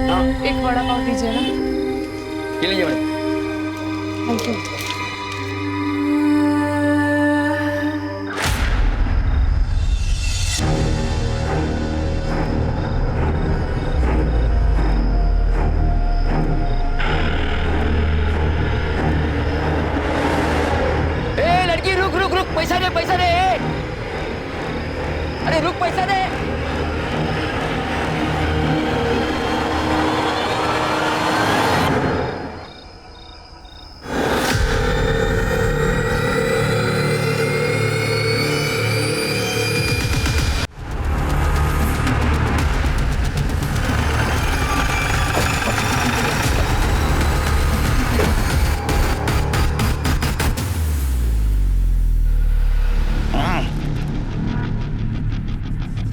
हाँ एक वड़ा पाव दीजिए ना। ये लीजिए मैडम। Thank you. ए लड़की रुक रुक रुक, पैसा दे पैसा दे। अरे रुक, पैसा दे।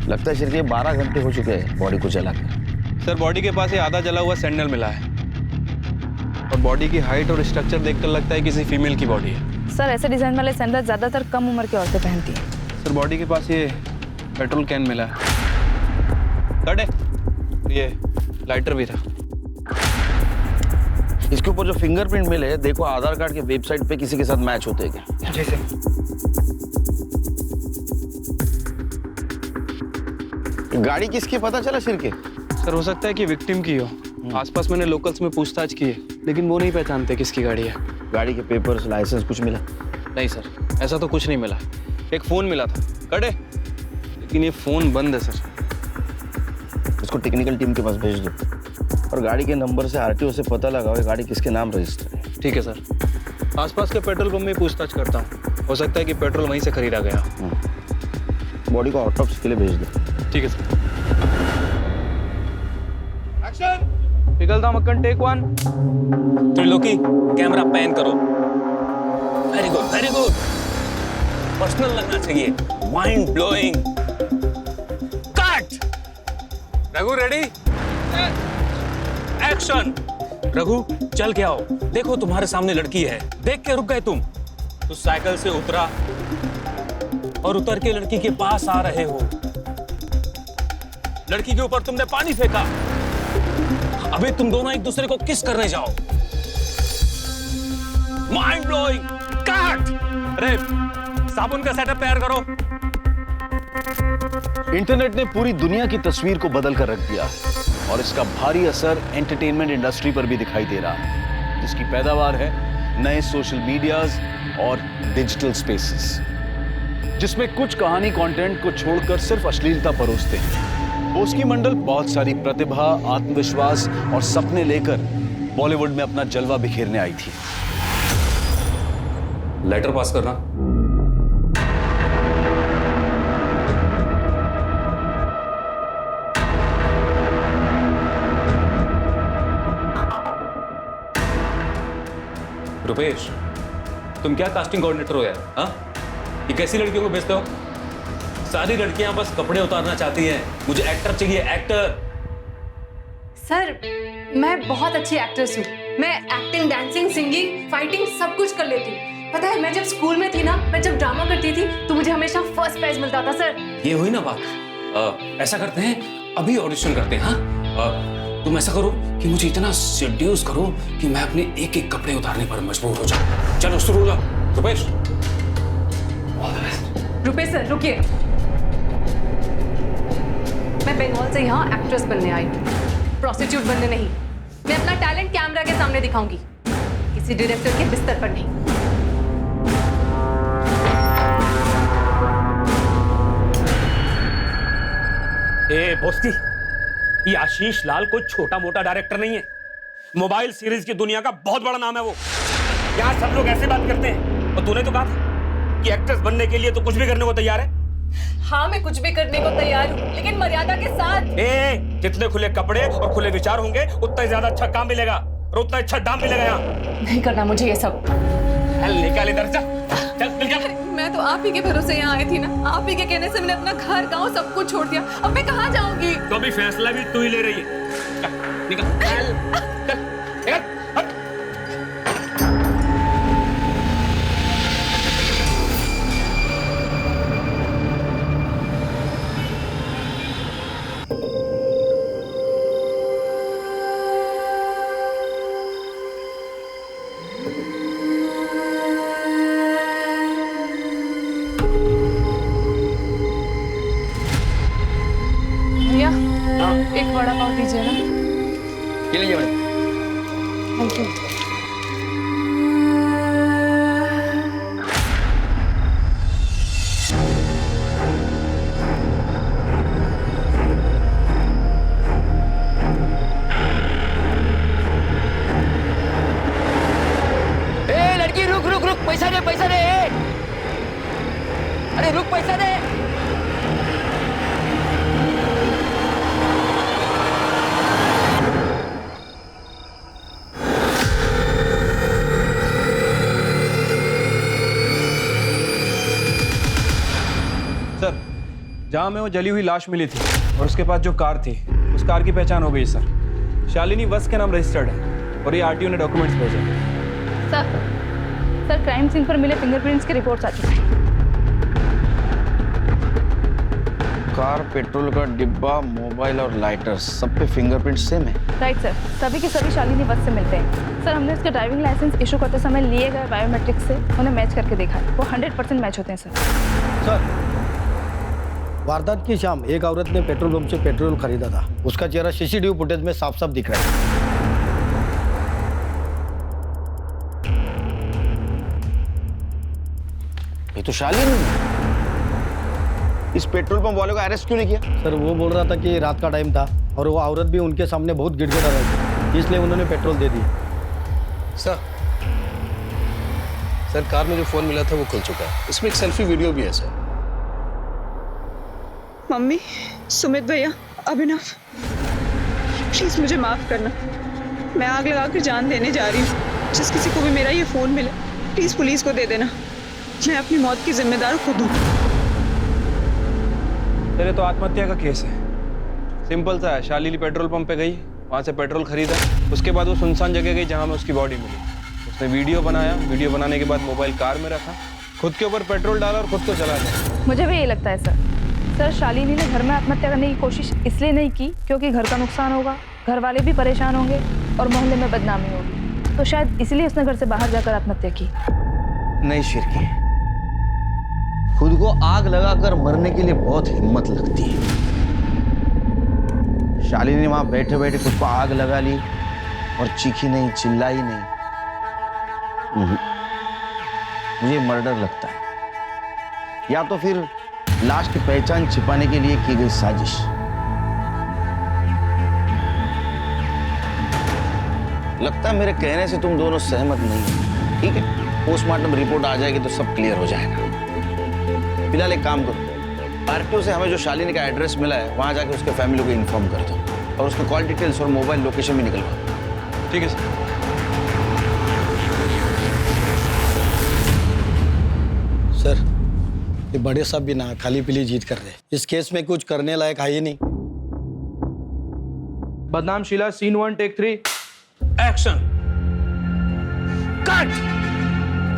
लगता है सिर्फ ये 12 घंटे हो चुके हैं बॉडी को जलाकर। सर बॉडी के पास ये आधा जला हुआ सैंडल मिला है और बॉडी की हाइट और स्ट्रक्चर देखकर लगता है किसी फीमेल की बॉडी है। सर ऐसे डिजाइन वाले सैंडल ज्यादातर कम उम्र की औरतें पहनती हैं। सर बॉडी के पास ये पेट्रोल कैन मिला है, कट है, ये लाइटर भी था। इसके ऊपर जो फिंगरप्रिंट मिले, देखो आधार कार्ड के वेबसाइट पे किसी के साथ मैच होते हैं क्या? जी सर। गाड़ी किसकी पता चला सिर के? सर हो सकता है कि विक्टिम की हो। आसपास मैंने लोकल्स में पूछताछ की है लेकिन वो नहीं पहचानते किसकी गाड़ी है। गाड़ी के पेपर्स, लाइसेंस कुछ मिला? नहीं सर, ऐसा तो कुछ नहीं मिला। एक फोन मिला था, कटे, लेकिन ये फोन बंद है सर। इसको टेक्निकल टीम के पास भेज दो और गाड़ी के नंबर से आरटीओ से पता लगाओ ये गाड़ी किसके नाम रजिस्टर है। ठीक है सर। आसपास के पेट्रोल पंप में पूछताछ करता हूँ, हो सकता है कि पेट्रोल वहीं से खरीदा गया। बॉडी को ऑटोप्सी के लिए भेज दो। ठीक है सर। एक्शन! पिघलता मक्खन, टेक 1। त्रिलोकी कैमरा पैन करो। Very good very good. Personal लगना चाहिए, mind blowing. Cut. Raghu ready? Action! Raghu चल के आओ, देखो तुम्हारे सामने लड़की है, देख के रुक गए तुम। तो साइकिल से उतरा और उतर के लड़की के पास आ रहे हो। लड़की के ऊपर तुमने पानी फेंका। अभी तुम दोनों एक दूसरे को किस करने जाओ। Mind blowing. कट। अरे साबुन का सेटअप तैयार करो। इंटरनेट ने पूरी दुनिया की तस्वीर को बदल कर रख दिया और इसका भारी असर एंटरटेनमेंट इंडस्ट्री पर भी दिखाई दे रहा है, जिसकी पैदावार है नए सोशल मीडियाज और डिजिटल स्पेसेस, जिसमें कुछ कहानी कंटेंट को छोड़कर सिर्फ अश्लीलता परोसते हैं। बोस्की मंडल बहुत सारी प्रतिभा, आत्मविश्वास और सपने लेकर बॉलीवुड में अपना जलवा बिखेरने आई थी। लेटर पास करना। रुपेश, तुम क्या कास्टिंग कोऑर्डिनेटर हो यार? हाँ, ये कैसी लड़कियों को भेजते हो? सारी लड़कियां बस कपड़े उतारना चाहती हैं, मुझे एक्टर चाहिए, एक्टर। सर मैं बहुत अच्छी एक्ट्रेस हूँ। मैं एक्टिंग, डांसिंग, सिंगिंग, फाइटिंग सब कुछ कर लेती हूँ। पता है मैं जब स्कूल में थी ना, मैं जब ड्रामा करती थी तो मुझे हमेशा फर्स्ट प्राइज मिलता था सर। ये हुई ना बात। ऐसा करते हैं, अभी ऑडिशन करते हैं। हाँ, तुम ऐसा करो कि मुझे इतना सेड्यूस करो कि मैं अपने एक एक कपड़े उतारने पर मजबूर हो जाऊं। चलो शुरू हो जाओ। रुपेश। रुपेश सर रुकिए, मैं बंगाल से यहाँ एक्ट्रेस बनने आई हूँ, प्रोस्टिट्यूट बनने नहीं। मैं अपना टैलेंट कैमरा के सामने दिखाऊंगी, किसी डायरेक्टर के बिस्तर पर नहीं। ए बोस्ती, ये आशीष लाल कोई छोटा मोटा डायरेक्टर नहीं है। मोबाइल सीरीज की दुनिया का बहुत बड़ा नाम है वो। यहाँ सब लोग ऐसे बात करते हैं। और तूने तो कहा था कि एक्ट्रेस बनने के लिए तो कुछ भी करने को तैयार है। हाँ मैं कुछ भी करने को तैयार हूँ, लेकिन मर्यादा के साथ। जितने खुले कपड़े और खुले विचार होंगे उतना ही ज्यादा अच्छा काम मिलेगा और उतना अच्छा दाम मिलेगा यहाँ। नहीं करना मुझे ये सब। निकाल इधर, चल निकल। मैं तो आप ही के भरोसे यहाँ आई थी ना, आप ही के कहने से मैंने अपना घर गांव सब कुछ छोड़ दिया। अब मैं कहाँ जाऊंगी? तो अभी फैसला भी तू ही ले रही है। चल निकल। ये लीजिए मैडम। Thank you. ए लड़की रुक रुक रुक, पैसा दे पैसा दे। अरे रुक, पैसा दे। सर, जहाँ में वो जली हुई लाश मिली थी और उसके पास जो कार थी, उस कार की पहचान हो गई सर। शालिनी वस के नाम रजिस्टर्ड है और ये आरटीओ ने डॉक्यूमेंट्स भेजे। सर क्राइम सीन पर मिले फिंगरप्रिंट्स की रिपोर्ट्स आ चुकी हैं। कार, पेट्रोल का डिब्बा, मोबाइल और लाइटर, सब पे फिंगरप्रिंट सेम है। राइट सर, सभी के सभी शालिनी वत्स से मिलते हैं। सर हमने उसके ड्राइविंग लाइसेंस इशू करते समय लिए गए बायोमेट्रिक्स से उन्हें मैच करके देखा है, वो 100% मैच होते हैं सर। सर, वारदात की शाम एक औरत ने पेट्रोल पंप से पेट्रोल खरीदा था। उसका चेहरा सीसीटीवी फुटेज में साफ साफ दिख रहा है। ये तो शालिनी है। इस पेट्रोल पंप वाले को अरेस्ट क्यों नहीं किया? सर वो बोल रहा था कि रात का टाइम था और वो औरत भी उनके सामने बहुत गिड़गिड़ा रही थी, इसलिए उन्होंने पेट्रोल दे दी। सर कार में जो फोन मिला था वो खुल चुका है, इसमें एक सेल्फी वीडियो भी है सर। मम्मी, सुमित भैया, अभिनव, प्लीज मुझे माफ करना। मैं आग लगाकर जान देने जा रही हूँ। जिस किसी को भी मेरा ये फोन मिले, प्लीज पुलिस को दे देना। मैं अपनी मौत की जिम्मेदार खुद हूँ। तेरे तो आत्महत्या का केस है। सिंपल सा है, शालिनी पेट्रोल पंप पे गई, वहाँ से पेट्रोल खरीदा, उसके बाद वो सुनसान जगह गई जहाँ में उसकी बॉडी मिली। उसने वीडियो बनाया, वीडियो बनाने के बाद मोबाइल कार में रखा, खुद के ऊपर पेट्रोल डाला और खुद को चला गया। मुझे भी यही लगता है सर, शालिनी ने घर में आत्महत्या करने की कोशिश इसलिए नहीं की क्योंकि घर का नुकसान होगा, घर वाले भी परेशान होंगे और मोहल्ले में बदनामी होगी, तो शायद इसलिए उसने घर से बाहर जाकर आत्महत्या की। नहीं शिरकी, खुद को आग लगाकर मरने के लिए बहुत हिम्मत लगती है। शालिनी ने वहां बैठे बैठे खुद को आग लगा ली और चीखी नहीं, चिल्लाई नहीं। मुझे मर्डर लगता है, या तो फिर लाश की पहचान छिपाने के लिए की गई साजिश। लगता है मेरे कहने से तुम दोनों सहमत नहीं हो। ठीक है, पोस्टमार्टम रिपोर्ट आ जाएगी तो सब क्लियर हो जाएगा। फिलहाल एक काम करो, आरटीओ से हमें जो शालिनी का एड्रेस मिला है वहां जाके उसके फैमिली को इन्फॉर्म कर दो और उसके कॉल डिटेल्स और मोबाइल लोकेशन भी निकलवाओ। ठीक है सर। सर, ये बड़े साहब भी ना खाली पीली जीत कर रहे हैं। इस केस में कुछ करने लायक है ही नहीं। बदनाम Sheela, scene 1 take 3 action. Cut.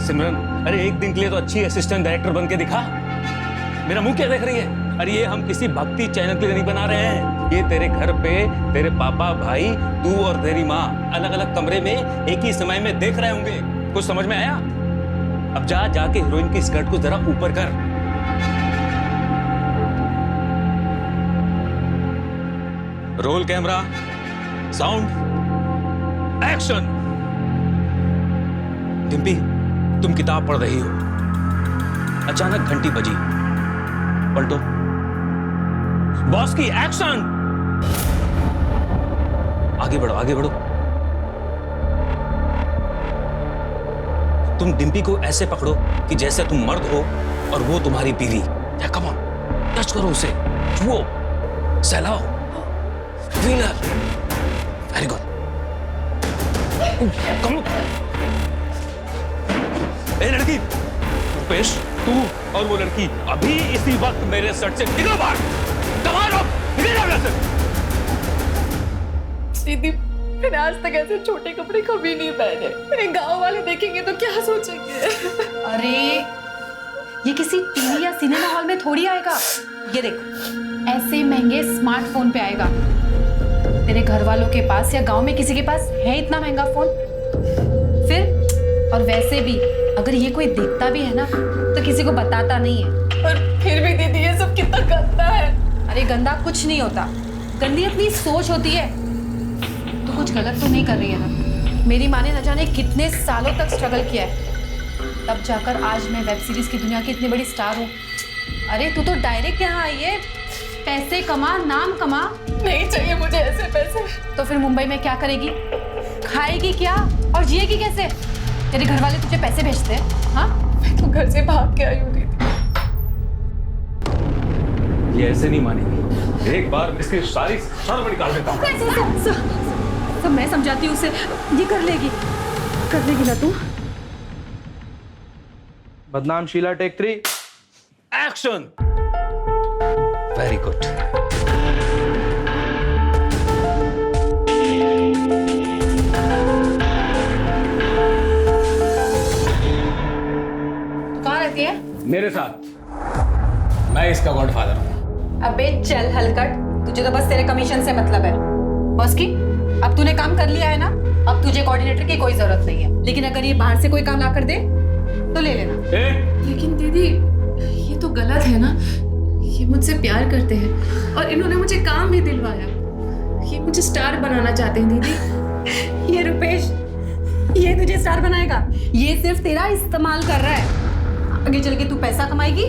Simran, अरे एक दिन के लिए तो अच्छी असिस्टेंट डायरेक्टर बन के दिखा। मेरा मुंह क्या देख रही है? अरे ये हम किसी भक्ति चैनल के लिए नहीं बना रहे हैं। ये तेरे घर पे तेरे पापा, भाई, तू और तेरी माँ अलग अलग कमरे में एक ही समय में देख रहे होंगे। कुछ समझ में आया? अब जाके हीरोइन की स्कर्ट को जरा ऊपर कर। Roll camera, sound, action. Dimpy, तुम किताब पढ़ रही हो, अचानक घंटी बजी, पलटो। बॉस की, एक्शन। आगे बढ़ो, आगे बढ़ो। तुम डिम्पी को ऐसे पकड़ो कि जैसे तुम मर्द हो और वो तुम्हारी बीवी। कम ऑन, टच करो उसे, छुओ, सहलाओ, feel it. Very good. Come. ए लड़की, रुपेश, तू और वो लड़की अभी इसी वक्त मेरे सर से निकलो बाहर। कमाल, निकल जाओ यहाँ से। दीदी, मैंने आज तक ऐसे छोटे कपड़े कभी नहीं पहने। मेरे गांव वाले देखेंगे तो क्या सोचेंगे? अरे ये किसी टीवी या सिनेमा हॉल में थोड़ी आएगा। ये देख, ऐसे महंगे स्मार्टफोन पे आएगा। तेरे घर वालों के पास या गांव में किसी के पास है इतना महंगा फोन? फिर और वैसे भी अगर ये कोई देखता भी है ना तो किसी को बताता नहीं है। और फिर भी दीदी ये सब कितना गंदा है। अरे गंदा कुछ नहीं होता, गंदी अपनी सोच होती है। तू कुछ गलत तो नहीं कर रही है ना? मेरी माँ ने न जाने कितने सालों तक स्ट्रगल किया है, तब जाकर आज मैं वेब सीरीज की दुनिया की इतनी बड़ी स्टार हूँ। अरे तू तो डायरेक्ट यहाँ आई है, पैसे कमा, नाम कमा। नहीं चाहिए मुझे ऐसे पैसे। तो फिर मुंबई में क्या करेगी? खाएगी क्या और जिएगी कैसे? तेरे घर वाले तुझे पैसे भेजते हैं? हाँ, मैं तो घर से भाग के आई हूँ दीदी। ये ऐसे नहीं मानेगी, एक बार इसकी सारी शर्म निकाल देता हूँ। सब मैं समझाती हूँ उसे, ये कर लेगी ना तू? बदनाम Sheela, take 3 action. Very good. कहाँ रहती है? मेरे साथ, मैं इसका गॉडफादर हूँ। अबे चल हलकट, तुझे तो बस तेरे कमीशन से मतलब है। बॉस की, अब तूने काम कर लिया है ना, अब तुझे कोऑर्डिनेटर की कोई जरूरत नहीं है। लेकिन अगर ये बाहर से कोई काम ला कर दे तो ले लेना। लेकिन दीदी ये तो गलत है ना, ये मुझसे प्यार करते हैं और इन्होंने मुझे काम भी दिलवाया। ये मुझे स्टार बनाना चाहते हैं दीदी। ये रुपेश, ये तुझे स्टार बनाएगा? ये सिर्फ तेरा इस्तेमाल कर रहा है। आगे चल के तू पैसा कमाएगी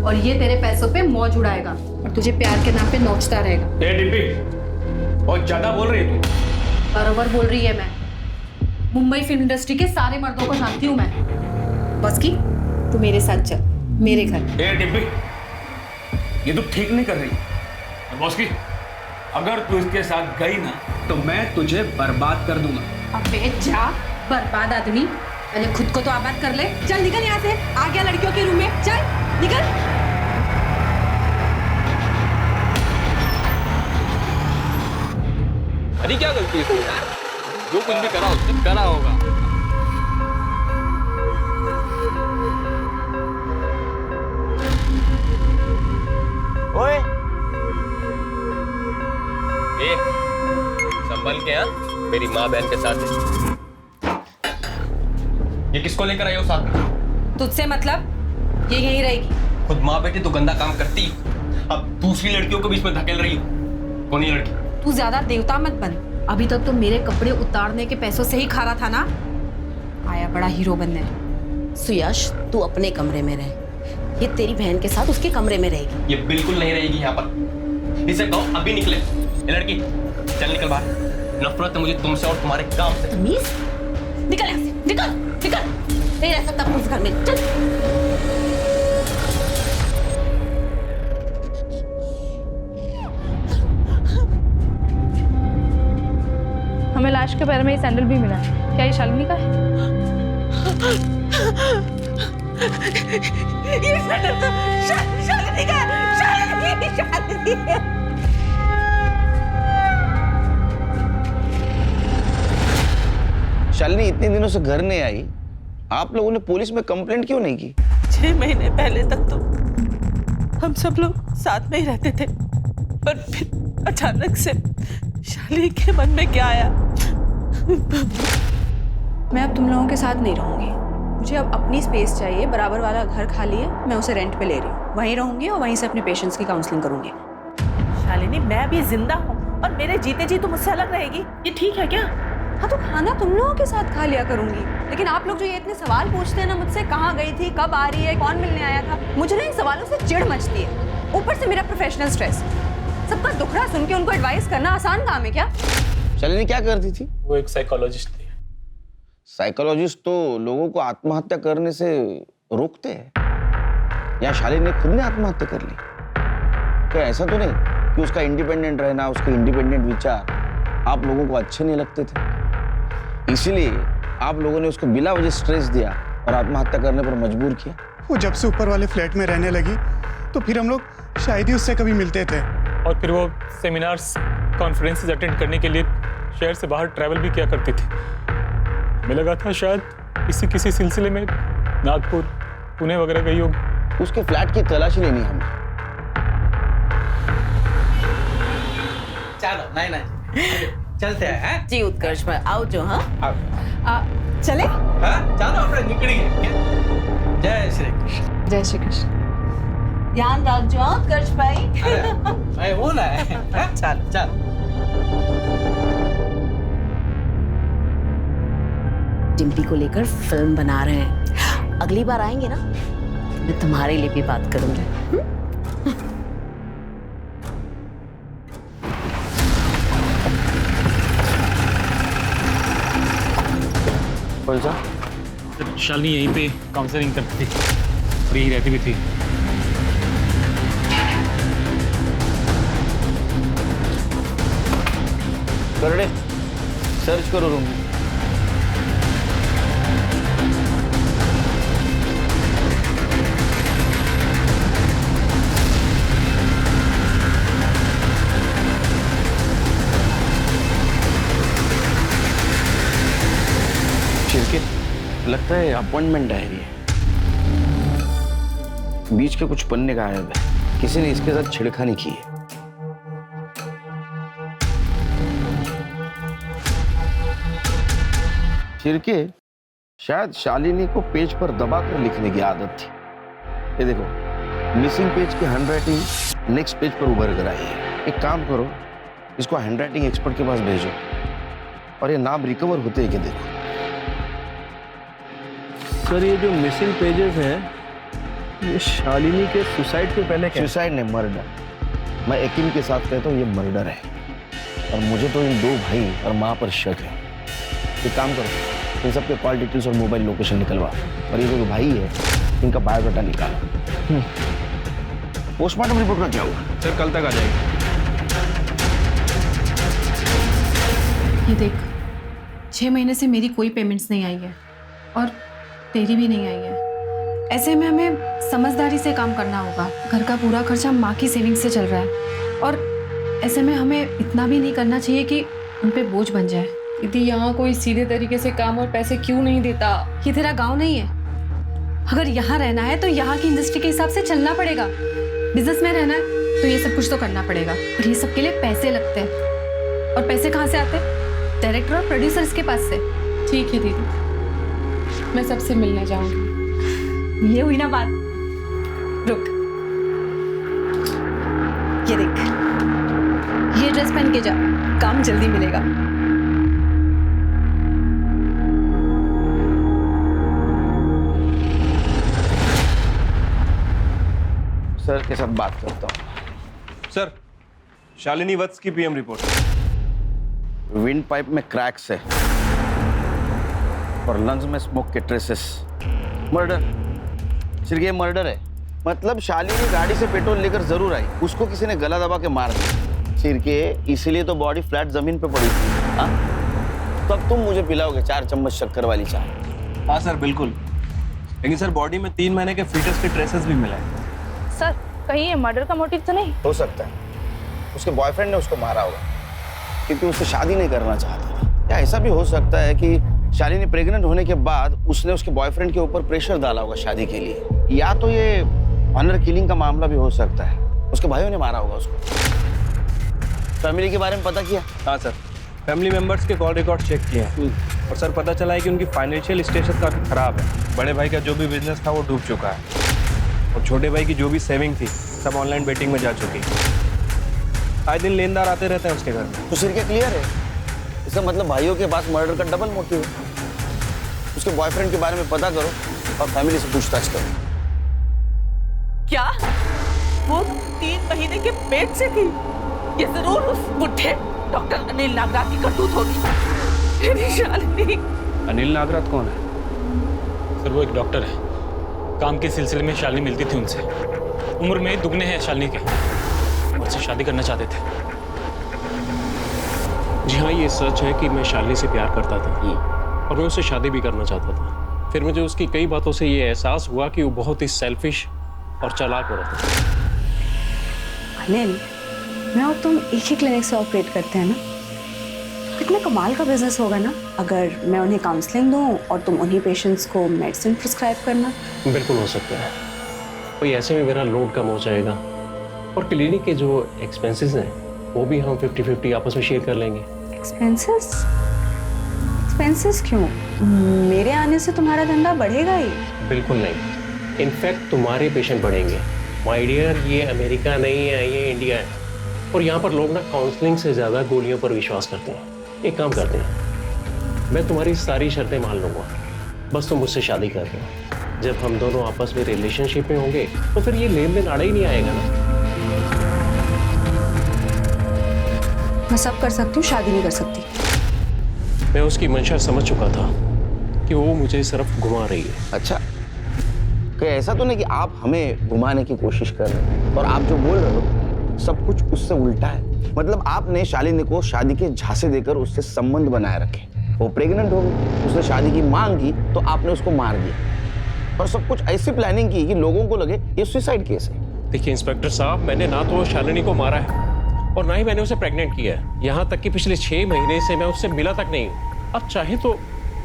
और ये तेरे पैसों पे मौज उड़ाएगा और तुझे प्यार के नाम पे नोचता रहेगा। ए डिम्पी, बहुत ज्यादा बोल रही है तू। बराबर बोल रही है मैं। मुंबई फिल्म इंडस्ट्री के सारे मर्दों को जानती हूँ मैं। बस की, तू मेरे साथ चल, मेरे घर। ए डिम्पी, ये तू ठीक नहीं कर रही। और बॉस की, अगर तू इसके साथ गई ना तो मैं तुझे बर्बाद कर दूंगा। अबे जा, बर्बाद आदमी, पहले खुद को तो आबाद कर ले। चल निकल यहाँ से, आ गया लड़कियों के रूम में, चल निकल। अरे क्या गलती है यार, जो कुछ भी करा उसने करा होगा। ओए, ए, संभल के, हाँ, मेरी माँ बहन के साथ है। ये किसको लेकर आई हो साथ में? तुझसे मतलब? ये यहीं रहेगी। खुद माँ बेटी तो गंदा काम करती, अब दूसरी लड़कियों को भी इसमें धकेल रही हो। कौन है लड़की? तू ज्यादा देवता मत बन। अभी तक तो मेरे कपड़े उतारने के पैसों से ही खा रहा था ना, आया बड़ा हीरो बनने। सुयश, तू अपने कमरे में रह, ये तेरी बहन के साथ उसके कमरे में रहेगी। ये बिल्कुल नहीं रहेगी यहाँ पर। इसे कहो अभी निकले। ये लड़की चल निकल बाहर, नफरत है मुझे तुमसे और तुम्हारे काम से। तमीज, निकल यहाँ से, निकल निकल, नहीं रह सकता अपने घर में, चल। हमें लाश के पैर में ये सैंडल भी मिला है। क्या ये शालिनी का है? ये सैंडल तो शालिनी का है, शालिनी है। शालिनी इतने दिनों से घर नहीं आई, आप लोगों ने पुलिस में कंप्लेंट क्यों नहीं की? 6 महीने पहले तक तो हम सब लोग साथ में ही रहते थे, पर फिर अचानक से शालिनी के मन में क्या आया। मैं अब तुम लोगों के साथ नहीं रहूंगी। मुझे अब अपनी स्पेस चाहिए। बराबर वाला घर खाली है, मैं उसे रेंट पे ले रही हूँ। वहीं रहूंगी और वहीं से अपने पेशेंट्स की काउंसलिंग करूंगी। शालिनी, मैं भी जिंदा हूँ और मेरे जीते जी तुम मुझसे अलग रहेगी, ये ठीक है क्या? हाँ तो खाना तुम लोगों के साथ खा लिया करूंगी, लेकिन आप लोग जो ये इतने सवाल पूछते हैं ना मुझसे, कहाँ गई थी, कब आ रही है, कौन मिलने आया था, मुझे ना इन सवालों से चिढ़ मचती है। ऊपर से मेरा प्रोफेशनल स्ट्रेस, सबका दुखड़ा सुन के उनको एडवाइस करना आसान काम है क्या? शालिनी क्या करती थी? वो एक साइकोलॉजिस्ट थी। साइकोलॉजिस्ट तो लोगों को आत्महत्या करने से रोकते हैं। या शालिनी ने खुद ने आत्महत्या कर ली? क्या ऐसा तो नहीं कि उसका इंडिपेंडेंट रहना, उसके इंडिपेंडेंट विचार आप लोगों को अच्छे नहीं लगते थे, इसीलिए आप लोगों ने उसको बिला वजह स्ट्रेस दिया और आत्महत्या करने पर मजबूर किया? वो जब से ऊपर वाले फ्लैट में रहने लगी तो फिर हम लोग शायद ही उससे कभी मिलते थे। और फिर वो सेमिनार्स, कॉन्फ्रेंसेस अटेंड करने के लिए शहर से बाहर ट्रैवल भी किया करती थी। हमें लगा था शायद किसी सिलसिले में नागपुर, पुणे वगैरह गई होगी। उसके फ्लैट की तलाशी लेनी है हमें। चलो, नहीं चलते हैं। जी उत्कर्ष भाई, आओ जो। हाँ चले? हाँ चलो, अपने निकली है। जय श्री कृष्ण। जय श्री कृष्ण। ध्यान रखो उत्कर्ष भाई। अरे वो ना है। चल चल। डिम्पी को लेकर फिल्म बना रहे हैं। अगली बार आएंगे ना, मैं तुम्हारे लिए भी बात करूंगी। कौन सा? शालिनी यहीं पे काउंसलिंग करती थी और यही रहती भी थी। करड़े सर्च करो रूम। शिरके लगता है अपॉइंटमेंट डायरी है। बीच के कुछ पन्ने गायब है, किसी ने इसके साथ छिड़खानी की है। शिरके शायद शालिनी को पेज पर दबाकर लिखने की आदत थी। ये देखो, मिसिंग पेज की हैंडराइटिंग नेक्स्ट पेज पर उभर कर आई है। एक काम करो, इसको हैंडराइटिंग एक्सपर्ट के पास भेजो और ये नाम रिकवर होते हैं कि देखो। सर ये जो मिसिंग पेजेस हैं, ये शालिनी के सुसाइड के पहले क्या? सुसाइड नहीं, मर्डर। मैं यकीन के साथ कहता हूँ ये मर्डर है और मुझे तो इन दो भाई और माँ पर शक है। एक काम करो, इन सबके कॉल डिटेल्स और मोबाइल लोकेशन निकलवा और ये जो भाई है इनका बायोडाटा निकालो। पोस्टमार्टम रिपोर्ट का क्या हुआ? सर कल तक आ जाएगी। ये देख, 6 महीने से मेरी कोई पेमेंट्स नहीं आई है और तेरी भी नहीं आई है। ऐसे में हमें समझदारी से काम करना होगा। घर का पूरा खर्चा माँ की सेविंग्स से चल रहा है और ऐसे में हमें इतना भी नहीं करना चाहिए कि उन पे बोझ बन जाए। दीदी, यहाँ कोई सीधे तरीके से काम और पैसे क्यों नहीं देता? ये तेरा गांव नहीं है। अगर यहाँ रहना है तो यहाँ की इंडस्ट्री के हिसाब से चलना पड़ेगा। बिजनेस में रहना है तो ये सब कुछ तो करना पड़ेगा और ये सब के लिए पैसे लगते हैं। और पैसे कहाँ से आते हैं? डायरेक्टर और प्रोड्यूसर्स के पास से। ठीक है दीदी, मैं सबसे मिलने जाऊंगी। ये हुई ना बात। रुक, ये देख, ये ड्रेस पहन के जा, काम जल्दी मिलेगा। सर के साथ बात करता हूँ। सर, शालिनी वत्स की पीएम रिपोर्ट। विंड पाइप में क्रैक्स है और लंग्स में स्मोक के ट्रेसेस। मर्डर, सिर्फ ये मर्डर है। मतलब शालिनी गाड़ी से पेट्रोल लेकर जरूर आई, उसको किसी ने गला दबा के मार दिया। सिरके, इसीलिए तो बॉडी फ्लैट जमीन पे पड़ी थी। हाँ, तब तुम मुझे पिलाओगे 4 चम्मच शक्कर वाली चाय? हाँ सर, बिल्कुल। लेकिन सर बॉडी में 3 महीने के फीटस के ट्रेसेस भी मिले हैं। सर, कहीं ये मर्डर का मोटिव तो नहीं? हो सकता है उसके बॉयफ्रेंड ने उसको मारा होगा क्योंकि उससे शादी नहीं करना चाहता था। या ऐसा भी हो सकता है कि शालिनी प्रेग्नेंट होने के बाद उसने उसके बॉयफ्रेंड के ऊपर प्रेशर डाला होगा शादी के लिए। या तो ये ऑनर किलिंग का मामला भी हो सकता है, उसके भाइयों ने मारा होगा उसको। फैमिली के बारे में पता किया? हाँ सर, फैमिली मेंबर्स के कॉल रिकॉर्ड चेक किए हैं और सर पता चला है कि उनकी फाइनेंशियल स्टेटस काफी खराब है। बड़े भाई का जो भी बिजनेस था वो डूब चुका है और छोटे भाई की जो भी सेविंग थी सब ऑनलाइन बेटिंग में जा चुकी है। आए दिन लेनदार आते रहते हैं उसके घर में। तो सिरके क्लियर है, इसका मतलब भाइयों के पास मर्डर का डबल मोटिव है। उसके बॉयफ्रेंड के बारे में पता करो और फैमिली से पूछताछ करो। क्या वो 3 महीने के पेट से थी? ये जरूर उस बुढ़े डॉक्टर अनिल नागराज की करतूत होगी। मेरी शालिनी। अनिल नागराज कौन है? सर वो एक डॉक्टर है, काम के सिलसिले में शालिनी मिलती थी उनसे। उम्र में दुगने हैं शालिनी के, मुझसे शादी करना चाहते थे। जी हाँ, ये सच है कि मैं शालिनी से प्यार करता था और मैं उससे शादी भी करना चाहता था। फिर मुझे उसकी कई बातों से ये एहसास हुआ कि वो बहुत ही सेल्फिश और चालाक औरत है। अनिल, मैं और तुम एक ही क्लिनिक से ऑपरेट करते हैं ना? कितने कमाल का बिजनेस होगा ना अगर मैं उन्हें काउंसलिंग दूं और तुम उन्हीं पेशेंट्स को मेडिसिन प्रिस्क्राइब करना। बिल्कुल हो सकता है, कोई ऐसे में मेरा लोड कम हो जाएगा और क्लिनिक के जो एक्सपेंसेस हैं वो भी हम 50-50 आपस में शेयर कर लेंगे। एक्सपेंसेस? एक्सपेंसेस क्यों? मेरे आने से तुम्हारा धंधा बढ़ेगा ही। बिल्कुल नहीं, इनफैक्ट तुम्हारे पेशेंट बढ़ेंगे। माय डियर, ये अमेरिका नहीं है, ये इंडिया है और यहाँ पर लोग ना काउंसलिंग से ज़्यादा गोलियों पर विश्वास करते हैं। एक काम करते हैं, मैं तुम्हारी सारी शर्तें मान लूंगा, बस तुम मुझसे शादी कर दो। जब हम दोनों आपस में रिलेशनशिप में होंगे तो फिर ये लेन देन आड़ा ही नहीं आएगा ना। मैं सब कर सकती हूँ, शादी नहीं कर सकती। मैं उसकी मंशा समझ चुका था कि वो मुझे सिर्फ घुमा रही है। अच्छा, कहीं ऐसा तो नहीं कि आप हमें घुमाने की कोशिश कर रहे हैं और आप जो बोल रहे हो सब कुछ उससे उल्टा है। मतलब आपने शालिनी को शादी के झांसे देकर उससे संबंध बनाए रखे, वो प्रेग्नेंट हो गई, उसने शादी की मांग की तो आपने उसको मार दिया और सब कुछ ऐसी प्लानिंग की कि लोगों को लगे ये सुसाइड केस है। देखिए इंस्पेक्टर साहब, मैंने ना तो शालिनी को मारा है और ना ही मैंने उसे प्रेग्नेंट किया है। यहाँ तक कि पिछले 6 महीने से मैं उससे मिला तक नहीं हूँ। अब चाहे तो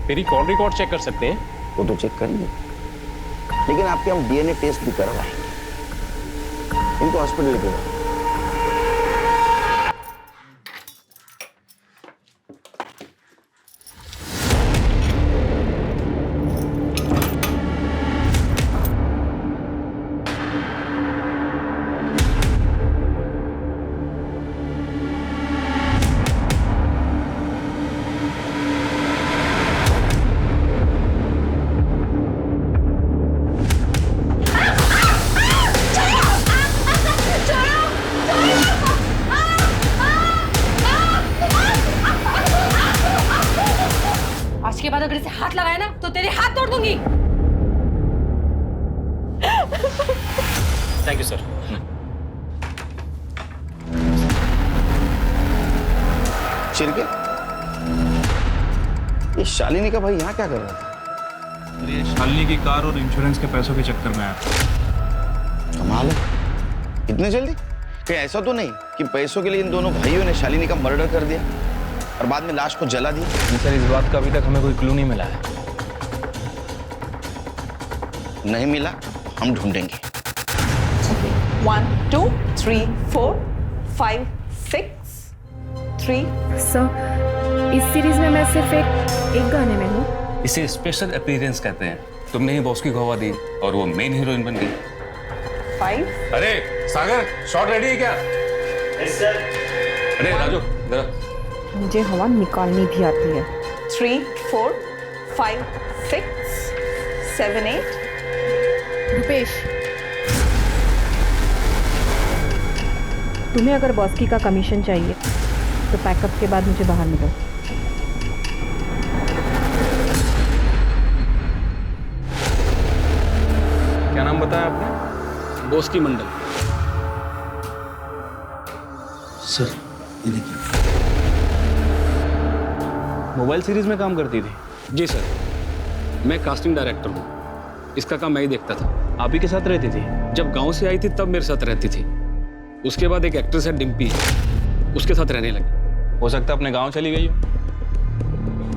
मेरी कॉल रिकॉर्ड चेक कर सकते हैं। वो तो चेक करेंगे, लेकिन आपके हम डीएनए टेस्ट भी करवाएंगे। इनको हॉस्पिटल लेके जाओ। आज के बाद अगर इसे हाथ लगाया ना तो तेरे हाथ तोड़ दूंगी। Thank you sir. चिरके, ये शालिनी का भाई यहाँ क्या कर रहा था? ये शालिनी की कार और इंश्योरेंस के पैसों के चक्कर में आया। कमाल है, इतने जल्दी? कहीं ऐसा तो नहीं कि पैसों के लिए इन दोनों भाइयों ने शालिनी का मर्डर कर दिया और बाद में लाश को जला दिया? सर, इस बात का अभी तक हमें कोई क्लू नहीं मिला है। नहीं मिला, हम ढूंढेंगे। 1 2 3 4 5 6 3। सर, इस सीरीज में मैं सिर्फ एक गाने में हूँ। इसे स्पेशल अपीयरेंस कहते हैं। तुमने ही बॉस की गवाह दी और वो मेन हीरोइन बन गई। 5। अरे सागर, शॉट रेडी है क्या? Yes sir. अरे राजू, जरा। मुझे हवा निकालनी भी आती है। 3 4 5 6 7 8। रुपेश, तुम्हें अगर बॉस्की का कमीशन चाहिए तो पैकअप के बाद मुझे बाहर मिलो। क्या नाम बताया आपने? बॉस्की मंडल। सर ये देखिए। मोबाइल सीरीज में काम करती थी? जी सर, मैं कास्टिंग डायरेक्टर हूँ। इसका काम मैं ही देखता था। आप ही के साथ रहती थी? जब गांव से आई थी तब मेरे साथ रहती थी। उसके बाद एक एक्ट्रेस है डिम्पी, उसके साथ रहने लगी। हो सकता है अपने गांव चली गई हो।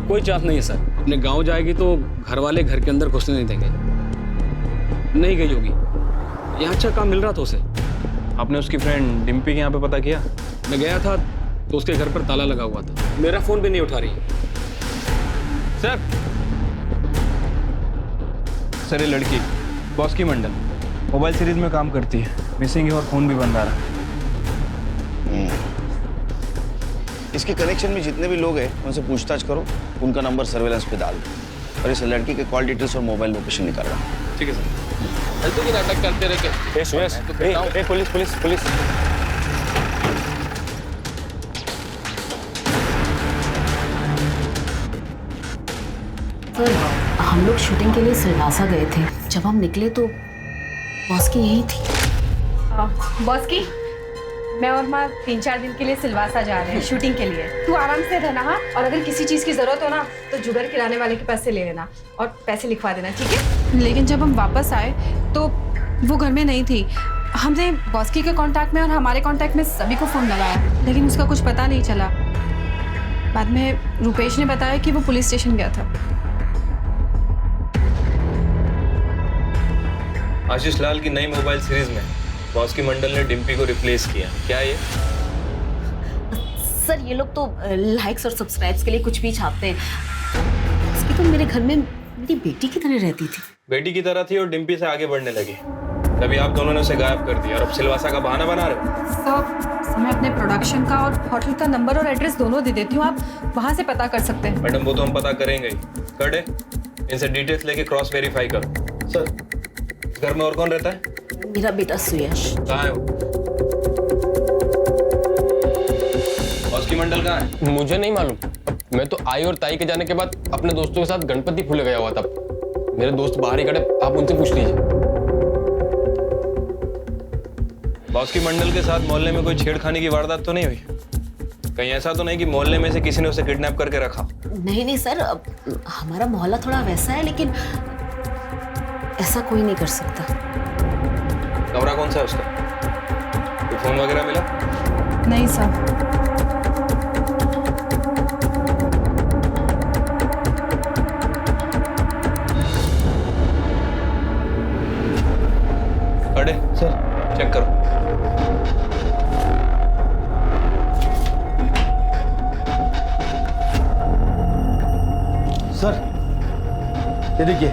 कोई चांस नहीं है सर। अपने गांव जाएगी तो घर वाले घर के अंदर घुसने नहीं देंगे। नहीं गई होगी, यहाँ अच्छा काम मिल रहा था उसे। आपने उसकी फ्रेंड डिम्पी के यहाँ पे पता किया? मैं गया था तो उसके घर पर ताला लगा हुआ था। मेरा फोन भी नहीं उठा रही। सर ये लड़की बॉस्की मंडल मोबाइल सीरीज में काम करती है, मिसिंग है और फोन भी बंद आ रहा है। इसके कनेक्शन में जितने भी लोग हैं उनसे पूछताछ करो, उनका नंबर सर्वेलेंस पे डाल दो और इस लड़की के कॉल डिटेल्स और मोबाइल लोकेशन निकाल रहा हूँ। ठीक है सर। फालतू की नाटक करते रह के। Police police police. सर, हम लोग शूटिंग के लिए सिलवासा गए थे। जब हम निकले तो बॉस की यही थी। बॉस की, मैं और माँ 3-4 दिन के लिए सिलवासा जा रहे हैं शूटिंग के लिए। तू आराम से रहना। हाँ, और अगर किसी चीज़ की ज़रूरत हो ना तो जुगर किराने वाले के पैसे ले लेना और पैसे लिखवा देना, ठीक है? लेकिन जब हम वापस आए तो वो घर में नहीं थी। हमने बॉस्की के कांटेक्ट में और हमारे कांटेक्ट में सभी को फ़ोन लगाया, लेकिन उसका कुछ पता नहीं चला। बाद में रुपेश ने बताया कि वो पुलिस स्टेशन गया था। आशीष लाल की नई मोबाइल सीरीज में बॉस्की मंडल ने डिम्पी को रिप्लेस किया। क्या ये? सर ये लोग तो लाइक्स और सब्सक्राइब्स के लिए कुछ भी छापते हैं। उसकी तो मेरे घर में मेरी बेटी की तरह रहती थी। बेटी की तरह थी और डिम्पी से आगे बढ़ने लगी। तभी आप दोनों ने उसे गायब कर दिया और अब सिलवासा का बहाना बना रहे हो। सब मैं अपने प्रोडक्शन का और होटल का नंबर और एड्रेस दोनों दे देती हूँ, आप वहाँ से पता कर सकते हैं। मैडम वो तो हम पता करेंगे ही। कर दे, इनसे डिटेल्स लेके क्रॉस वेरीफाई करो। सर घर में और कौन रहता है? मेरा बेटा सुयश। कहाँ है वो? बॉस्की मंडल कहाँ है? मुझे नहीं मालूम। मैं तो आई और ताई के जाने के बाद अपने दोस्तों के साथ गणपति फूले गया हुआ था। मेरे दोस्त बाहर ही खड़े, आप उनसे पूछ लीजिए। बॉस्की मंडल के साथ मोहल्ले में कोई छेड़खानी की वारदात तो नहीं हुई? कहीं ऐसा तो नहीं कि मोहल्ले में से किसी ने उसे किडनैप करके रखा? नहीं नहीं सर, हमारा मोहल्ला थोड़ा वैसा है, लेकिन ऐसा कोई नहीं कर सकता। कमरा कौन सा है उसका? कोई फोन वगैरह मिला? नहीं सर। अरे सर चेक करो। सर ये देखिए,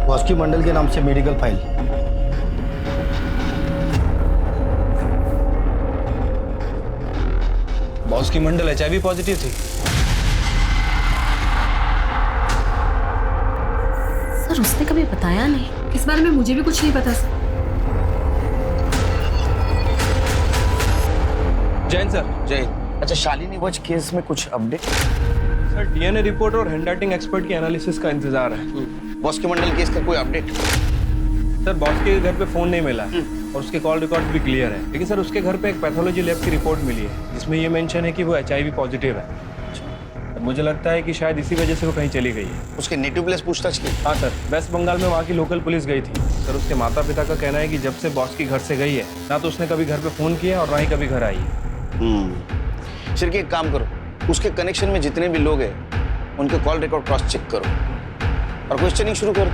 बॉस्की मंडल के नाम से मेडिकल फाइल। बॉस्की मंडल HIV पॉजिटिव थी? सर उसने कभी बताया नहीं। इस बारे में मुझे भी कुछ नहीं पता सर। जैन सर। जय। अच्छा, शालिनी वज केस में कुछ अपडेट? सर DNA रिपोर्ट और हैंडराइटिंग एक्सपर्ट की एनालिसिस का इंतजार है। बॉस्की मंडल केस का कोई अपडेट? सर बॉस के घर पे फोन नहीं मिला और उसके कॉल रिकॉर्ड भी क्लियर है, लेकिन सर उसके घर पे एक पैथोलॉजी लैब की रिपोर्ट मिली है जिसमें ये मेंशन है कि वो HIV पॉजिटिव है। मुझे लगता है कि शायद इसी वजह से वो कहीं चली गई है। उसके नेटिव प्लेस पूछताछ की? हाँ सर, वेस्ट बंगाल में वहाँ की लोकल पुलिस गई थी। सर उसके माता पिता का कहना है कि जब से बॉस की घर से गई है, ना तो उसने कभी घर पे फोन किया और ना ही कभी घर आई है। शिरके एक काम करो, उसके कनेक्शन में जितने भी लोग हैं उनके कॉल रिकॉर्ड क्रॉस चेक करो और क्वेश्चनिंग शुरू कर दो।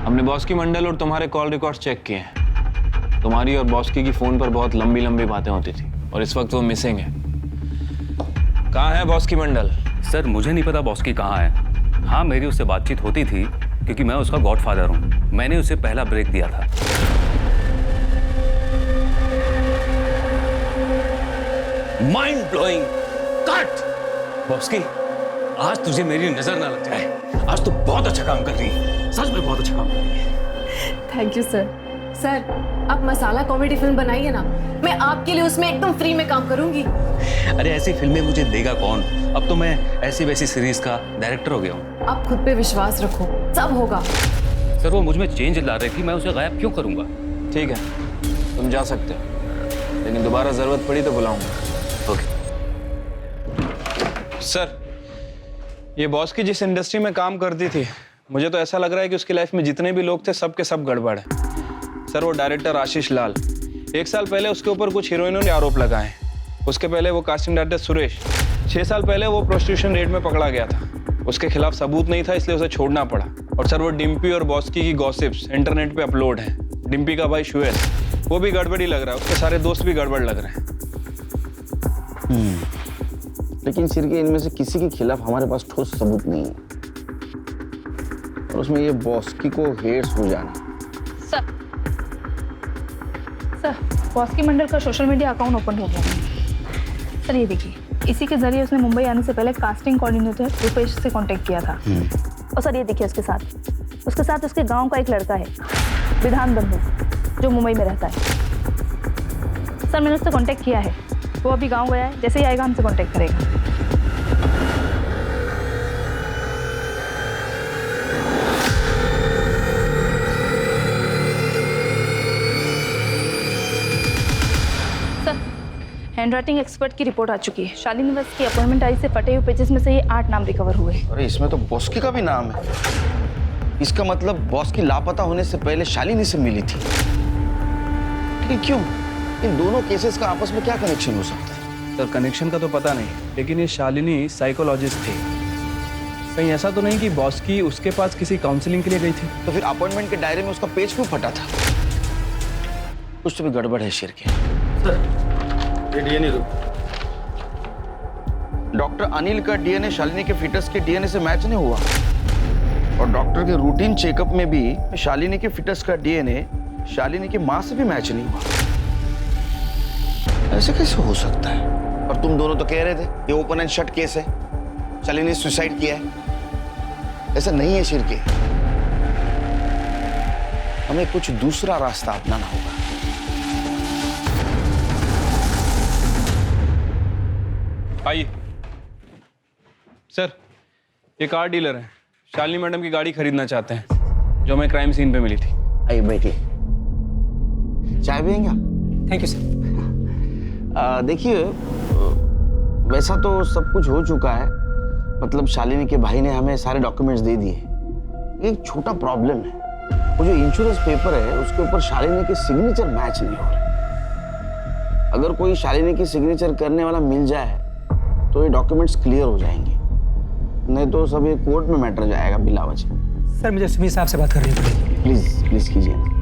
हमने बॉस्की मंडल और तुम्हारे कॉल रिकॉर्ड चेक किए हैं। तुम्हारी और बॉस्की की फोन पर बहुत लंबी लंबी बातें होती थी और इस वक्त वो मिसिंग है। कहाँ है बॉस्की मंडल? सर मुझे नहीं पता बॉस्की कहाँ है। हाँ मेरी उससे बातचीत होती थी क्योंकि मैं उसका गॉडफादर हूँ। मैंने उसे पहला ब्रेक दिया था। Mind blowing cut. बॉस्की आज तुझे मेरी नजर ना लग जाए। आज तो बहुत अच्छा काम कर रही है, सच में बहुत अच्छा काम कर रही है। Thank you sir. सर आप मसाला कॉमेडी फिल्म बनाइए ना, मैं आपके लिए उसमें एकदम फ्री में काम करूंगी। अरे ऐसी फिल्में मुझे देगा कौन? अब तो मैं ऐसी वैसी सीरीज का डायरेक्टर हो गया हूँ। आप खुद पे विश्वास रखो, सब होगा। सर वो मुझ में चेंज ला रही थी, मैं उसे गायब क्यों करूंगा? ठीक है तुम जा सकते हो, लेकिन दोबारा जरूरत पड़ी तो बुलाऊंगा। ओके। सर ये बॉस की जिस इंडस्ट्री में काम करती थी, मुझे तो ऐसा लग रहा है कि उसकी लाइफ में जितने भी लोग थे सब के सब गड़बड़ है। सर वो डायरेक्टर आशीष लाल, 1 साल पहले उसके ऊपर कुछ हीरोइनों ने आरोप लगाए। उसके पहले वो कास्टिंग डायरेक्टर सुरेश, 6 साल पहले वो प्रोस्टिट्यूशन रेड में पकड़ा गया था। उसके खिलाफ सबूत नहीं था इसलिए उसे छोड़ना पड़ा। और सर वो डिम्पी और बॉस्की की गॉसिप्स इंटरनेट पे अपलोड हैं। डिम्पी का भाई शुएल, वो भी गड़बड़ी लग रहा है, उसके सारे दोस्त भी गड़बड़ लग रहे हैं। लेकिन सिरके इनमें से किसी के खिलाफ हमारे पास ठोस सबूत नहीं है और उसमें ये बॉस्की को हेट्स हो जाना। सर बॉस्की मंडल का सोशल मीडिया अकाउंट ओपन हो गया। सर ये देखिए, इसी के जरिए उसने मुंबई आने से पहले कास्टिंग कोऑर्डिनेटर रुपेश से कांटेक्ट किया था। और सर ये देखिए, उसके साथ उसके गांव का एक लड़का है विधान बंधु, जो मुंबई में रहता है। सर मैंने उससे कांटेक्ट किया है, वो अभी गांव गया है, जैसे ही आएगा हमसे कांटेक्ट करेगा। हैंडराइटिंग एक्सपर्ट की रिपोर्ट आ चुकी है। शालिनी वस्त की अपॉइंटमेंट आई से फटे हुए पेजेस में से ये 8 नाम रिकवर हुए। अरे इसमें तो बॉस्की का भी नाम है। इसका मतलब बॉस्की लापता होने से पहले शालिनी से मिली थी। लेकिन क्यों? इन दोनों केसेस का आपस में क्या कनेक्शन हो सकता है? सर कनेक्शन का तो पता नहीं, लेकिन ये शालिनी साइकोलॉजिस्ट थी। कहीं ऐसा तो नहीं कि बॉस्की उसके पास किसी काउंसलिंग के लिए गई थी? तो फिर अपॉइंटमेंट के डायरी में उसका पेज क्यों फटा था? कुछ तो भी गड़बड़ है शिरके। ये डीएनए दो। डॉक्टर अनिल का डीएनए शालिनी के फीटस के डीएनए से मैच नहीं हुआ और डॉक्टर के रूटीन चेकअप में भी शालिनी के फीटस का डीएनए शालिनी की मां से भी मैच नहीं हुआ। ऐसे कैसे हो सकता है? और तुम दोनों तो कह रहे थे ये ओपन एंड शट केस है, शालिनी ने सुसाइड किया है। ऐसा नहीं है शिर्के, हमें कुछ दूसरा रास्ता अपनाना होगा। आइए सर, ये कार डीलर है, शालिनी मैडम की गाड़ी खरीदना चाहते हैं जो हमें क्राइम सीन पे मिली थी। आइए बैठिए, चाय पियेंगे आप? Thank you sir. देखिए, वैसा तो सब कुछ हो चुका है, मतलब शालिनी के भाई ने हमें सारे डॉक्यूमेंट्स दे दिए। एक छोटा प्रॉब्लम है, वो जो इंश्योरेंस पेपर है उसके ऊपर शालिनी के सिग्नेचर मैच नहीं हो रहे। अगर कोई शालिनी की सिग्नेचर करने वाला मिल जाए तो ये डॉक्यूमेंट्स क्लियर हो जाएंगे, नहीं तो सब ये कोर्ट में मैटर जाएगा बिला वजह। सर मुझे सुमित साहब से बात करनी पड़ेगी। प्लीज प्लीज कीजिए ना।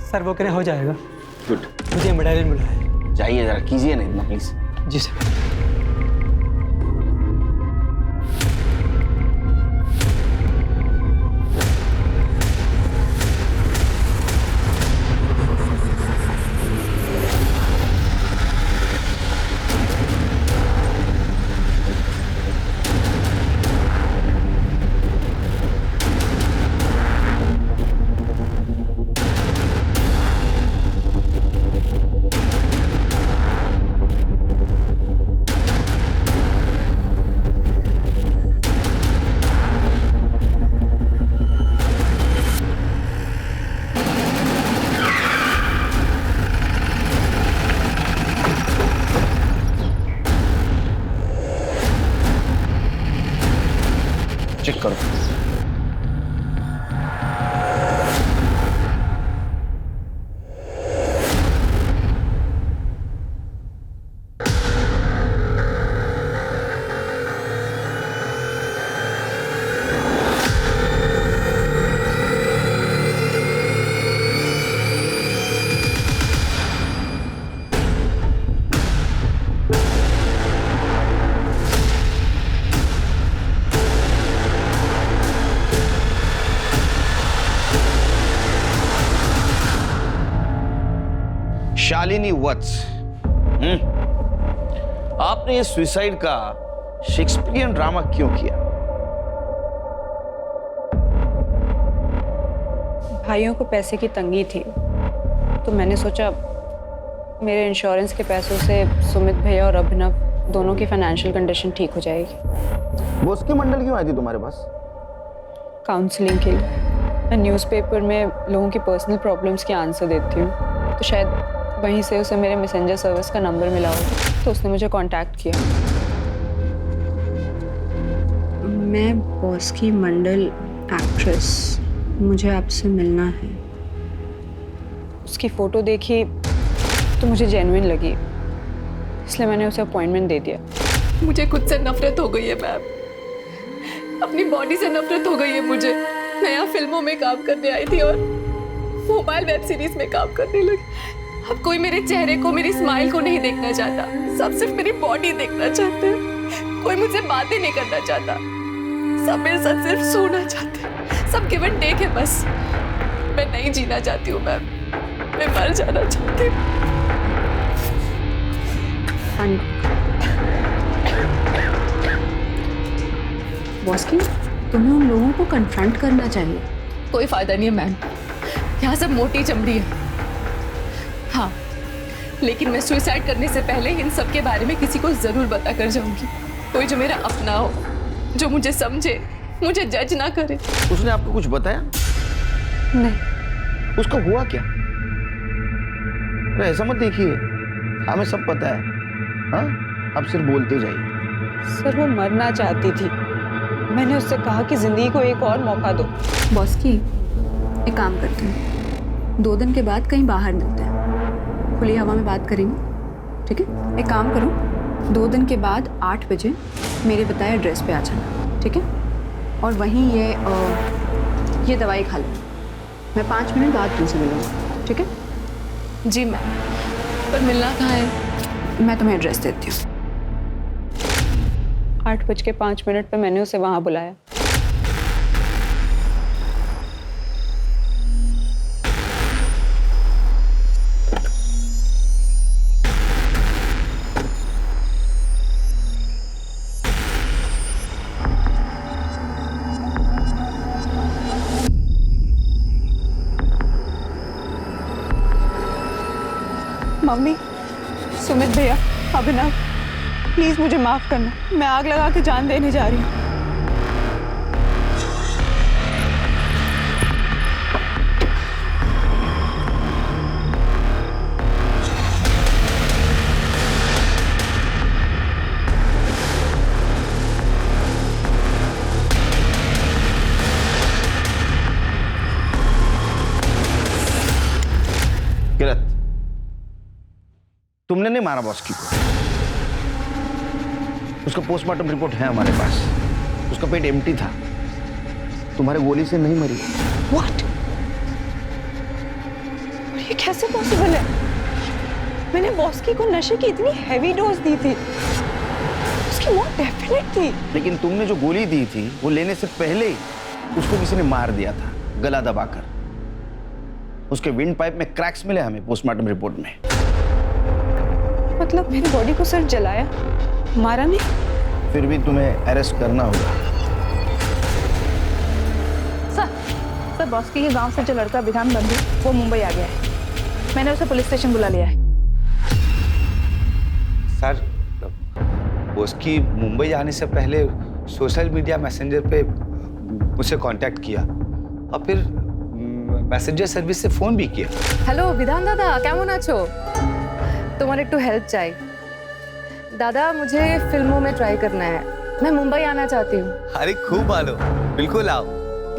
सर वो कहने हो जाएगा। गुड। मुझे मेडालियन मिला है। जाइए जरा कीजिए ना इतना प्लीज। Ji sir. चेक करो। शालिनी वत्स, आपने ये सुसाइड का शेक्सपियरियन ड्रामा क्यों किया? भाइयों को पैसे की तंगी थी तो मैंने सोचा मेरे इंश्योरेंस के पैसों से सुमित भैया और अभिनव दोनों की फाइनेंशियल कंडीशन ठीक हो जाएगी। बॉस की मंडल क्यों आई थी तुम्हारे पास? काउंसलिंग के लिए। मैं न्यूज़पेपर में लोगों की पर्सनल प्रॉब्लम्स के आंसर देती हूँ, तो शायद वहीं से उसे मेरे मैसेंजर सर्विस का नंबर मिला होगा, तो उसने मुझे कांटेक्ट किया। मैं बॉस की मंडल एक्ट्रेस, मुझे आपसे मिलना है। उसकी फ़ोटो देखी तो मुझे जेन्युइन लगी, इसलिए मैंने उसे अपॉइंटमेंट दे दिया। मुझे खुद से नफरत हो गई है मैम, अपनी बॉडी से नफरत हो गई है मुझे। मैं यहाँ फिल्मों में काम करने आई थी और मोबाइल वेब सीरीज में काम करने लगी। अब कोई मेरे चेहरे को, मेरी स्माइल को नहीं देखना चाहता, सब सिर्फ मेरी बॉडी देखना चाहते हैं। कोई मुझसे बातें नहीं करना चाहता, सब मेरे साथ सिर्फ सोना चाहते हैं। सब गिव एंड टेक है बस। मैं नहीं जीना चाहती हूँ मैम, मैं मर जाना चाहती हूँ। बॉस की, तुम्हें उन लोगों को कन्फ्रंट करना चाहिए। कोई फायदा नहीं है मैम, यहाँ सब मोटी चमड़ी है। हाँ, लेकिन मैं सुसाइड करने से पहले इन सब के बारे में किसी को जरूर बता कर जाऊंगी। कोई जो मेरा अपना हो, जो मुझे समझे, मुझे जज ना करे। उसने आपको कुछ बताया? नहीं। उसका हुआ क्या? ऐसा मत देखिए, हमें सब पता है। हाँ, आप सिर्फ बोलते जाइए। सर वो मरना चाहती थी, मैंने उससे कहा कि जिंदगी को एक और मौका दो। बॉस की, एक काम करते हैं, 2 दिन के बाद कहीं बाहर मिलते हैं, खुली हवा में बात करेंगे, ठीक है? एक काम करो, 2 दिन के बाद 8 बजे मेरे बताए एड्रेस पे आ जाना, ठीक है? और वहीं ये दवाई खा लो। मैं 5 मिनट बाद तुमसे मिलूंगा, ठीक है? जी मैम, पर मिलना कहाँ है? मैं तुम्हें एड्रेस देती हूँ। 8:05 पे मैंने उसे वहाँ बुलाया। मम्मी, सुमित भैया, अभिनव, प्लीज मुझे माफ करना। मैं आग लगा के जान देने जा रही हूँ। किरत, तुमने नहीं मारा बॉस्की को। उसका पोस्टमार्टम रिपोर्ट है हमारे पास। उसका पेट एम्प्टी था, तुम्हारे गोली से नहीं मरी। What? ये कैसे पॉसिबल है? मैंने बॉस्की को नशे की इतनी हैवी डोज दी थी, उसकी मौत डेफिनेट थी। लेकिन तुमने जो गोली दी थी वो लेने से पहले ही उसको किसी ने मार दिया था, गला दबाकर। उसके विंड पाइप में क्रैक्स मिले हमें पोस्टमार्टम रिपोर्ट में। मतलब मेरी बॉडी को सिर्फ जलाया, मारा नहीं? फिर भी तुम्हें अरेस्ट करना होगा। सर बॉस्की के गांव से जो लड़का विधान बंधु वो मुंबई आ गया है। मैंने उसे पुलिस स्टेशन बुला लिया है। सर, बॉस्की मुंबई जाने से पहले सोशल मीडिया मैसेंजर पे मुझसे कांटेक्ट किया और फिर मैसेंजर सर्विस से फोन भी किया। হ্যালো বিধান দাদা, কেমন আছো? তোমার একটু হেল্প চাই दादा। मुझे फिल्मों में ट्राई करना है। मैं मुंबई आना चाहती हूँ। अरे खूब आलो, बिल्कुल आओ।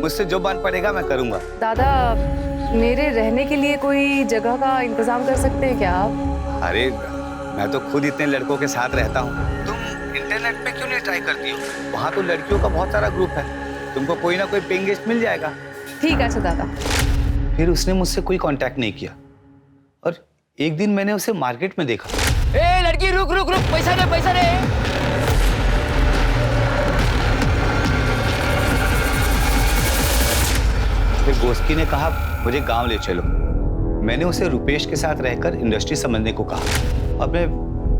मुझसे जो बन पड़ेगा मैं करूँगा। दादा, मेरे रहने के लिए कोई जगह का इंतजाम कर सकते हैं क्या आप? अरे मैं तो खुद इतने लड़कों के साथ रहता हूँ, तुम इंटरनेट पे क्यों नहीं ट्राई करती हो? वहाँ तो लड़कियों का बहुत सारा ग्रुप है, तुमको कोई ना कोई पेइंग गेस्ट मिल जाएगा। ठीक है दादा। फिर उसने मुझसे कोई कांटेक्ट नहीं किया और एक दिन मैंने उसे मार्केट में देखा। ए लड़की, रुक रुक रुक, पैसा दे, पैसा दे। फिर बॉस्की ने कहा मुझे गांव ले चलो। मैंने उसे रुपेश के साथ रहकर इंडस्ट्री समझने को कहा और मैं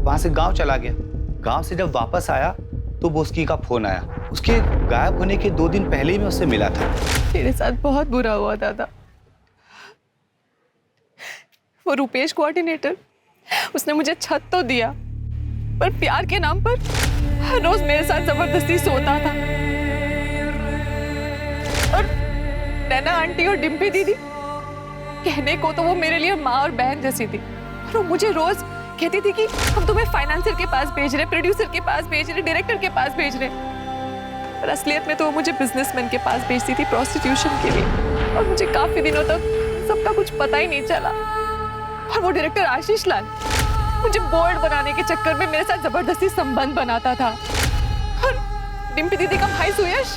वहां से गांव चला गया। गांव से जब वापस आया तो बॉस्की का फोन आया। उसके गायब होने के 2 दिन पहले ही मैं उससे मिला था। मेरे साथ बहुत बुरा हुआ दादा। वो रुपेश कोऑर्डिनेटर, उसने मुझे छत तो दिया पर प्यार के नाम पर हर रोज मेरे साथ जबरदस्ती सोता था। और नैना आंटी और डिम्पी दीदी, कहने को तो वो मेरे लिए माँ और बहन जैसी थी। और वो मुझे रोज कहती थी कि हम तुम्हें फाइनेंसर के पास भेज रहे, प्रोड्यूसर के पास भेज रहे, डायरेक्टर के पास भेज रहे। पर असलियत में तो वो मुझे बिजनेसमैन के पास भेजती थी प्रोस्टिट्यूशन के लिए। और मुझे काफी दिनों तक सबका कुछ पता ही नहीं चला। और वो डायरेक्टर आशीष लाल मुझे बोर्ड बनाने के चक्कर में मेरे साथ जबरदस्ती संबंध बनाता था। और डिम्पी दीदी का भाई सुयश,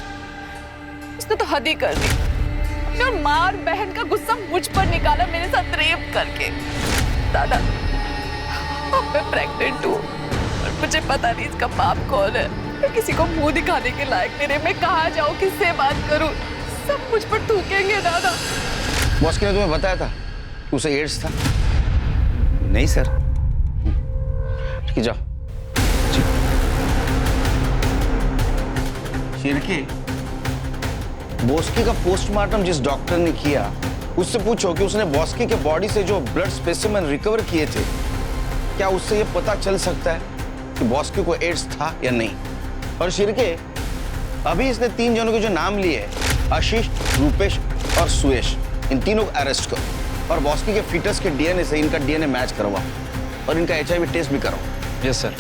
उसने तो हद ही कर दी। और माँ और बहन का गुस्सा मुझ पर निकाला मेरे साथ रेप करके। दादा, अब मैं प्रेग्नेंट हूँ और मुझे पता नहीं इसका बाप कौन है। मैं किसी को मुंह दिखाने के लायक मेरे, मैं कहाँ जाऊँ, किससे बात करूँ? सब मुझ पर थूकेंगे दादा। बॉस्की ने तुम्हें बताया था कि उसे एड्स था? नहीं सर। ठीक है, जाओ। शिरके, बॉस्की का पोस्टमार्टम जिस डॉक्टर ने किया उससे पूछो कि उसने बॉस्की के बॉडी से जो ब्लड स्पेसिमेन रिकवर किए थे, क्या उससे ये पता चल सकता है कि बॉस्की को एड्स था या नहीं? और शिरके, अभी इसने 3 जनों के जो नाम लिए, आशीष, रूपेश और सुयश, इन तीनों को अरेस्ट करो और बॉस्की के फीटस के डीएनए से इनका डीएनए मैच करवाओ और इनका HIV टेस्ट भी कराओ। Yes sir.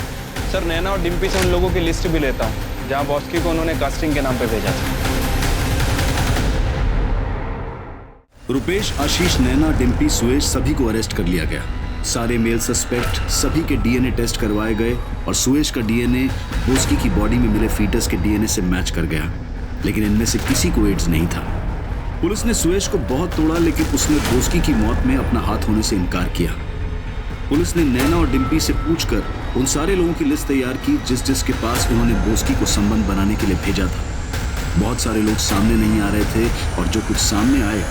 सर, नैना और डिम्पी से उन लोगों की लिस्ट भी लेता हूँ जहाँ बॉस्की को उन्होंने कास्टिंग के नाम पे भेजा था। रुपेश, आशीष, नैना, डिम्पी, सुयश सभी को अरेस्ट कर लिया गया। सारे मेल सस्पेक्ट सभी के डीएनए टेस्ट करवाए गए और सुयश का डीएनए बॉस्की की बॉडी में मिले फीटस के डीएनए से मैच कर गया, लेकिन इनमें से किसी को एड्स नहीं था। पुलिस ने सुयश को बहुत तोड़ा, लेकिन उसने बॉस्की की मौत में अपना हाथ होने से इनकार किया। पुलिस ने नैना और डिम्पी से पूछकर उन सारे लोगों की लिस्ट तैयार की जिसके पास उन्होंने बॉस्की को संबंध बनाने के लिए भेजा था। बहुत सारे लोग सामने नहीं आ रहे थे और जो कुछ सामने आए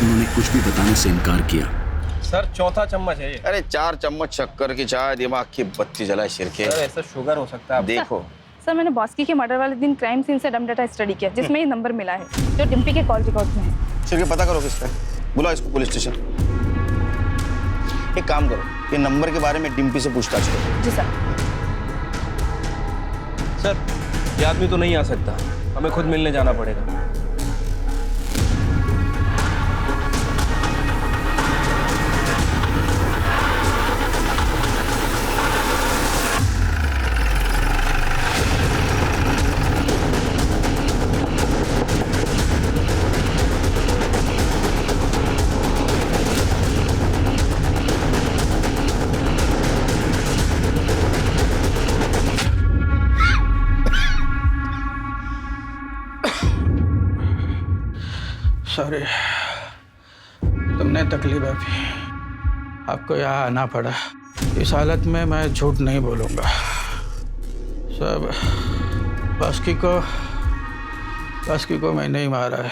उन्होंने कुछ भी बताने से इनकार किया। सर, 4था चम्मच है ये। अरे 4 चम्मच शक्कर की चाय दिमाग की बत्ती जलाए शिरके। सर, ऐसा शुगर हो सकता है। देखो सर, मैंने बॉस्की के मर्डर वाले दिन क्राइम सीन से डम डाटा स्टडी किया जिसमें ये नंबर मिला है जो डिम्पी के कॉल रिकॉर्ड में है। शिरके, पता करो किसका है, बुलाओ इसको पुलिस स्टेशन। एक काम करो, कि नंबर के बारे में डिम्पी से पूछताछ करो। जी सर। सर, ये आदमी तो नहीं आ सकता, हमें खुद मिलने जाना पड़ेगा। सॉरी, तुमने तकलीफ है, आपको यहाँ आना पड़ा। इस हालत में मैं झूठ नहीं बोलूँगा। सब बास्की को मैंने ही मारा है।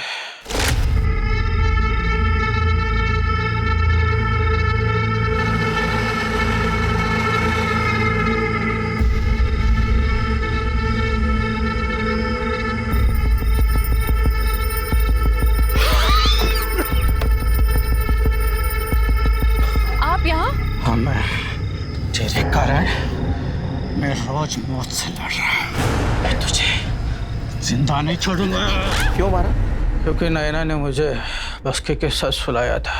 हाँ, मैं तेरे कारण मैं रोज मौत से लड़ रहा हूँ। मैं तुझे जिंदा नहीं छोड़ूंगा। क्यों मारा? क्योंकि नैना ने मुझे बास्की के साथ सुलाया था,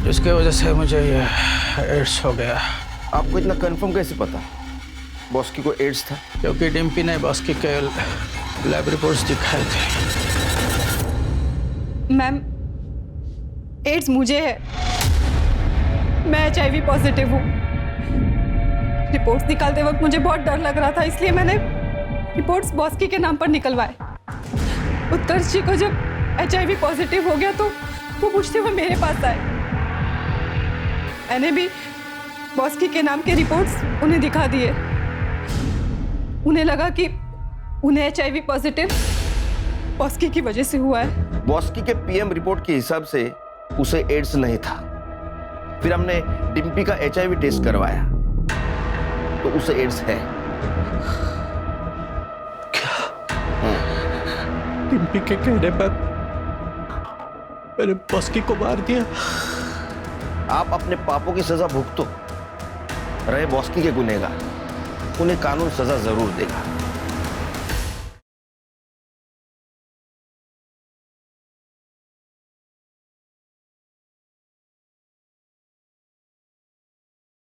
जिसके वजह से मुझे ये एड्स हो गया। आपको इतना कंफर्म कैसे पता बास्की को एड्स था? क्योंकि डिम्पी ने बास्की के लैब रिपोर्ट्स दिखाए थे। मैम, एड्स मुझे है, मैं HIV पॉजिटिव हूँ। रिपोर्ट्स निकालते वक्त मुझे बहुत डर लग रहा था, इसलिए मैंने रिपोर्ट्स बास्की के नाम पर निकलवाए। उत्कर्ष जी को जब HIV पॉजिटिव हो गया तो वो पूछते हुए मेरे पास आए। मैंने भी बास्की के नाम के रिपोर्ट्स उन्हें दिखा दिए। उन्हें लगा कि उन्हें HIV पॉजिटिव बास्की की वजह से हुआ है। बास्की के PM रिपोर्ट के हिसाब से उसे एड्स नहीं था। फिर हमने डिम्पी का HIV टेस्ट करवाया तो उसे एड्स है। डिम्पी के कहने पर मैंने बास्की को मार दिया। आप अपने पापों की सजा भुगतो। रहे बास्की के गुनहगार, उन्हें कानून सजा जरूर देगा।